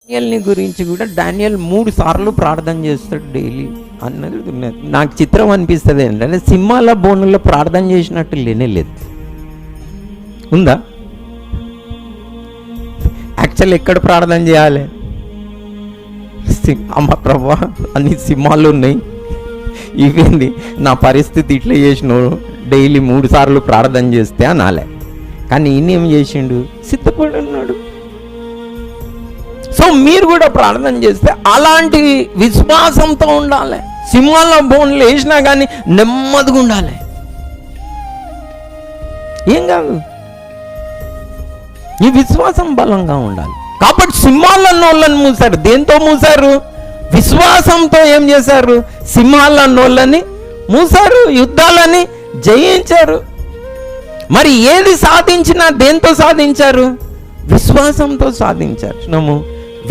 డానియల్ని గురించి కూడా డానియల్ 3 సార్లు ప్రార్థన చేస్తాడు డైలీ అన్నది ఉన్నది. నాకు చిత్రం అనిపిస్తుంది ఏంటంటే సింహాల బోనుల్లో ప్రార్థన చేసినట్టు లేనేలేదు. ఉందా? యాక్చువల్ ఎక్కడ ప్రార్థన చేయాలి? అమ్మ ప్రభా అన్ని సింహాలు ఉన్నాయి, ఇవేంది నా పరిస్థితి ఇట్లా చేసినావు, డైలీ 3 సార్లు ప్రార్థన చేస్తే అనాలే. కానీ ఈయన ఏం చేసిండు? సిద్ధపడి ఉన్నాడు. సో మీరు కూడా ప్రార్థన చేస్తే అలాంటి విశ్వాసంతో ఉండాలి. సింహాల బోన్లు వేసినా కానీ నెమ్మదిగా ఉండాలి, ఏం కాదు. ఈ విశ్వాసం బలంగా ఉండాలి. కాబట్టి సింహాలన్నోళ్ళని మూసారు. దేంతో మూసారు? విశ్వాసంతో. ఏం చేశారు? సింహాలన్నోళ్ళని మూసారు, యుద్ధాలని జయించారు. మరి ఏది సాధించినా దేంతో సాధించారు? విశ్వాసంతో సాధించారు.